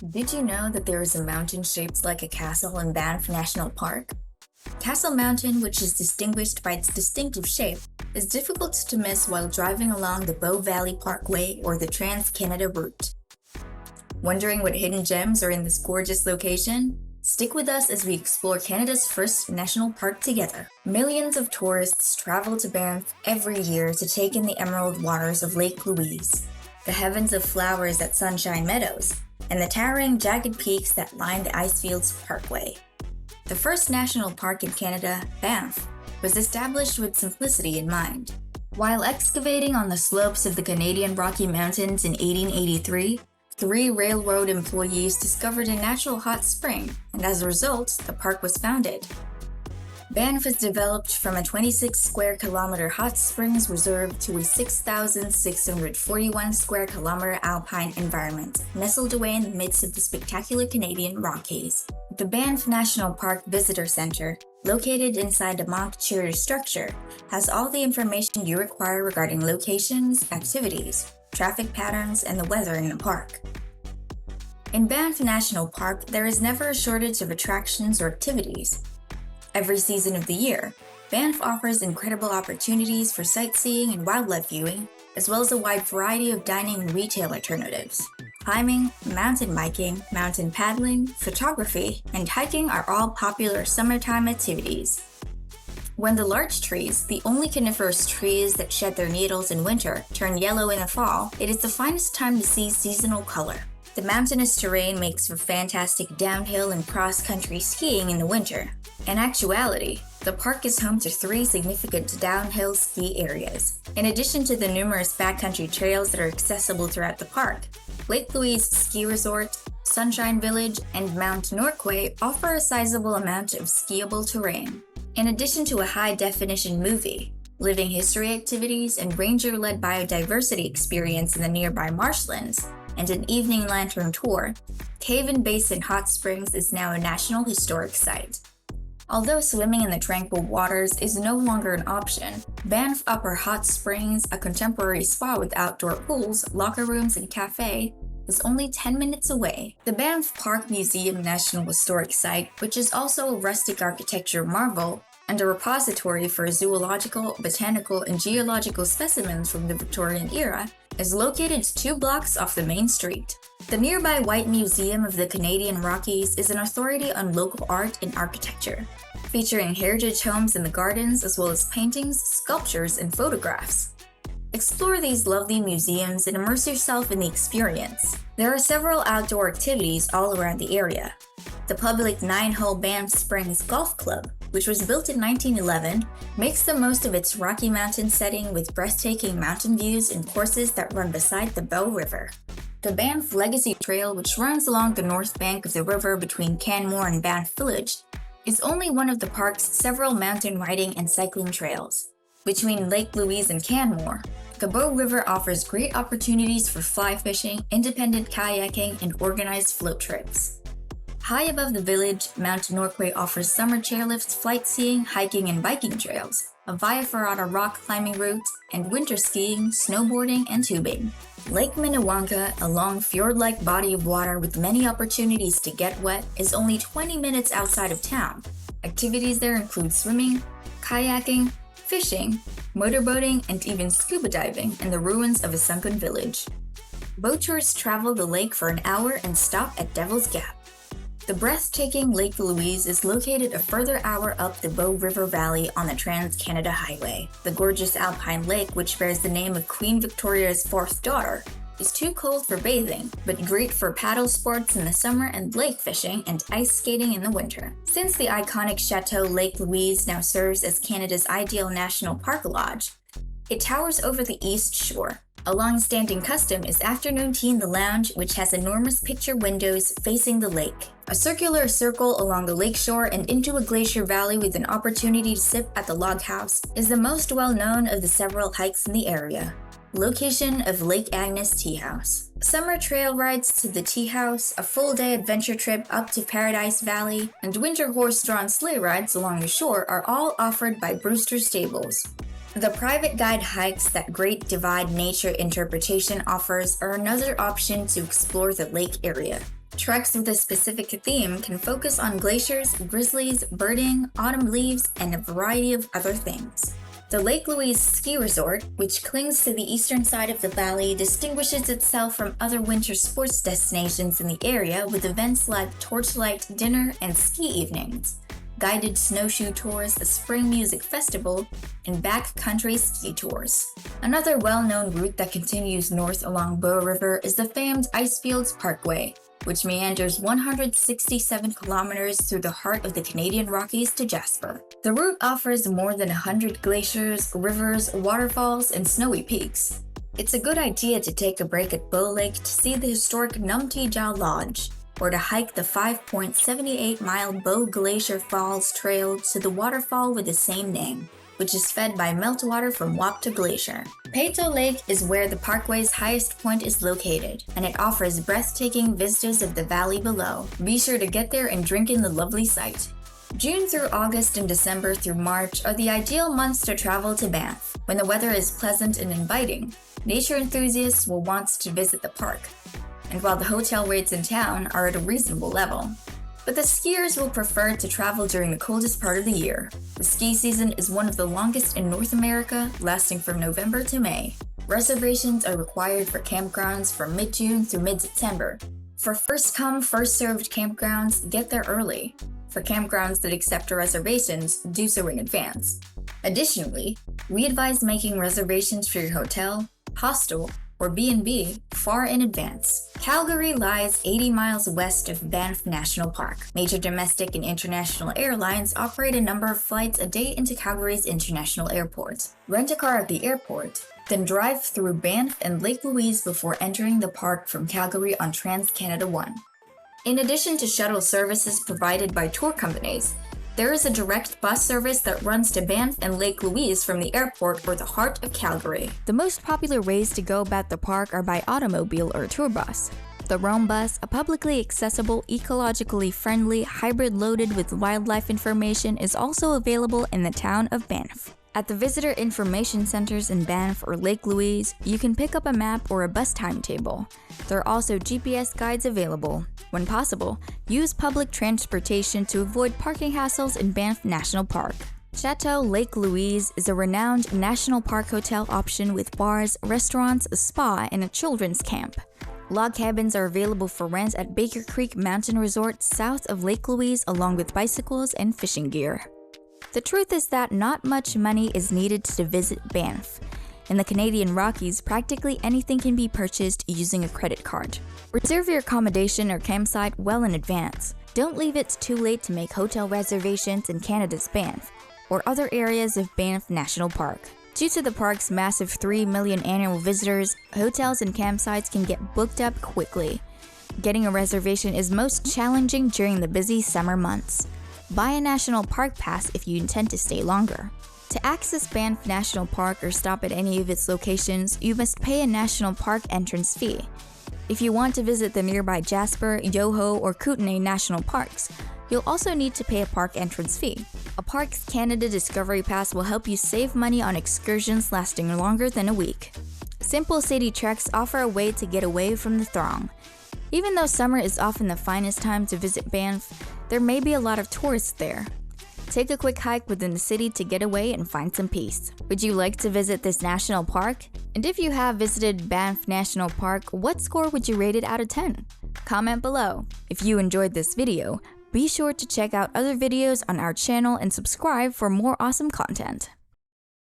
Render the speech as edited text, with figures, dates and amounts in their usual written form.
Did you know that there is a mountain shaped like a castle in Banff National Park? Castle Mountain, which is distinguished by its distinctive shape, is difficult to miss while driving along the Bow Valley Parkway or the Trans-Canada Route. Wondering what hidden gems are in this gorgeous location? Stick with us as we explore Canada's first national park together. Millions of tourists travel to Banff every year to take in the emerald waters of Lake Louise, the heavens of flowers at Sunshine Meadows, and the towering jagged peaks that line the Icefields Parkway. The first national park in Canada, Banff, was established with simplicity in mind. While excavating on the slopes of the Canadian Rocky Mountains in 1883, 3 railroad employees discovered a natural hot spring, and as a result, the park was founded. Banff is developed from a 26 square kilometer hot springs reserve to a 6,641 square kilometer alpine environment, nestled away in the midst of the spectacular Canadian Rockies. The Banff National Park Visitor Center, located inside a mock-cheery structure, has all the information you require regarding locations, activities, traffic patterns, and the weather in the park. In Banff National Park, there is never a shortage of attractions or activities. Every season of the year, Banff offers incredible opportunities for sightseeing and wildlife viewing, as well as a wide variety of dining and retail alternatives. Climbing, mountain biking, mountain paddling, photography, and hiking are all popular summertime activities. When the larch trees, the only coniferous trees that shed their needles in winter, turn yellow in the fall, it is the finest time to see seasonal color. The mountainous terrain makes for fantastic downhill and cross-country skiing in the winter. In actuality, the park is home to 3 significant downhill ski areas. In addition to the numerous backcountry trails that are accessible throughout the park, Lake Louise Ski Resort, Sunshine Village, and Mount Norquay offer a sizable amount of skiable terrain. In addition to a high-definition movie, living history activities, and ranger-led biodiversity experience in the nearby marshlands, and an evening lantern tour, Cave and Basin Hot Springs is now a National Historic Site. Although swimming in the tranquil waters is no longer an option, Banff Upper Hot Springs, a contemporary spa with outdoor pools, locker rooms, and cafe, is only 10 minutes away. The Banff Park Museum National Historic Site, which is also a rustic architecture marvel and a repository for zoological, botanical, and geological specimens from the Victorian era, is located 2 blocks off the main street. The nearby White Museum of the Canadian Rockies is an authority on local art and architecture, featuring heritage homes in the gardens as well as paintings, sculptures, and photographs. Explore these lovely museums and immerse yourself in the experience. There are several outdoor activities all around the area. The public 9-hole Banff Springs Golf Club, which was built in 1911, makes the most of its Rocky Mountain setting with breathtaking mountain views and courses that run beside the Bow River. The Banff Legacy Trail, which runs along the north bank of the river between Canmore and Banff Village, is only one of the park's several mountain riding and cycling trails. Between Lake Louise and Canmore, the Bow River offers great opportunities for fly fishing, independent kayaking, and organized float trips. High above the village, Mount Norquay offers summer chairlifts, flight seeing, hiking and biking trails, a Via Ferrata rock climbing route, and winter skiing, snowboarding, and tubing. Lake Minnewanka, a long fjord-like body of water with many opportunities to get wet, is only 20 minutes outside of town. Activities there include swimming, kayaking, fishing, motorboating, and even scuba diving in the ruins of a sunken village. Boat tours travel the lake for an hour and stop at Devil's Gap. The breathtaking Lake Louise is located a further hour up the Bow River Valley on the Trans-Canada Highway. The gorgeous alpine lake, which bears the name of Queen Victoria's 4th daughter, is too cold for bathing, but great for paddle sports in the summer and lake fishing and ice skating in the winter. Since the iconic Chateau Lake Louise now serves as Canada's ideal national park lodge, it towers over the east shore. A long-standing custom is afternoon tea in the lounge, which has enormous picture windows facing the lake. A circular circle along the lakeshore and into a glacier valley with an opportunity to sip at the log house is the most well-known of the several hikes in the area. Location of Lake Agnes Tea House. Summer trail rides to the tea house, a full-day adventure trip up to Paradise Valley, and winter horse-drawn sleigh rides along the shore are all offered by Brewster Stables. The private guide hikes that Great Divide Nature Interpretation offers are another option to explore the lake area. Treks with a specific theme can focus on glaciers, grizzlies, birding, autumn leaves, and a variety of other things. The Lake Louise ski resort, which clings to the eastern side of the valley, distinguishes itself from other winter sports destinations in the area with events like torchlight dinner and ski evenings, guided snowshoe tours, a spring music festival, and backcountry ski tours. Another well-known route that continues north along Bow River is the famed Icefields Parkway, which meanders 167 kilometers through the heart of the Canadian Rockies to Jasper. The route offers more than 100 glaciers, rivers, waterfalls, and snowy peaks. It's a good idea to take a break at Bow Lake to see the historic Numtijau Lodge, or to hike the 5.78-mile Bow Glacier Falls Trail to the waterfall with the same name, which is fed by meltwater from Wapta Glacier. Peyto Lake is where the parkway's highest point is located, and it offers breathtaking vistas of the valley below. Be sure to get there and drink in the lovely sight. June through August and December through March are the ideal months to travel to Banff. When the weather is pleasant and inviting, nature enthusiasts will want to visit the park, and while the hotel rates in town are at a reasonable level. But the skiers will prefer to travel during the coldest part of the year. The ski season is one of the longest in North America, lasting from November to May. Reservations are required for campgrounds from mid-June through mid-September. For first-come, first-served campgrounds, get there early. For campgrounds that accept reservations, do so in advance. Additionally, we advise making reservations for your hotel, hostel, or B&B far in advance. Calgary lies 80 miles west of Banff National Park. Major domestic and international airlines operate a number of flights a day into Calgary's international airport. Rent a car at the airport, then drive through Banff and Lake Louise before entering the park from Calgary on Trans-Canada 1. In addition to shuttle services provided by tour companies, there is a direct bus service that runs to Banff and Lake Louise from the airport or the heart of Calgary. The most popular ways to go about the park are by automobile or tour bus. The Roam Bus, a publicly accessible, ecologically friendly hybrid loaded with wildlife information, is also available in the town of Banff. At the visitor information centers in Banff or Lake Louise, you can pick up a map or a bus timetable. There are also GPS guides available. When possible, use public transportation to avoid parking hassles in Banff National Park. Chateau Lake Louise is a renowned national park hotel option with bars, restaurants, a spa, and a children's camp. Log cabins are available for rent at Baker Creek Mountain Resort south of Lake Louise, along with bicycles and fishing gear. The truth is that not much money is needed to visit Banff. In the Canadian Rockies, practically anything can be purchased using a credit card. Reserve your accommodation or campsite well in advance. Don't leave it too late to make hotel reservations in Canada's Banff or other areas of Banff National Park. Due to the park's massive 3 million annual visitors, hotels and campsites can get booked up quickly. Getting a reservation is most challenging during the busy summer months. Buy a National Park Pass if you intend to stay longer. To access Banff National Park or stop at any of its locations, you must pay a National Park entrance fee. If you want to visit the nearby Jasper, Yoho, or Kootenay National Parks, you'll also need to pay a park entrance fee. A Parks Canada Discovery Pass will help you save money on excursions lasting longer than a week. Simple City Treks offer a way to get away from the throng. Even though summer is often the finest time to visit Banff, there may be a lot of tourists there. Take a quick hike within the city to get away and find some peace. Would you like to visit this national park? And if you have visited Banff National Park, what score would you rate it out of 10? Comment below. If you enjoyed this video, be sure to check out other videos on our channel and subscribe for more awesome content.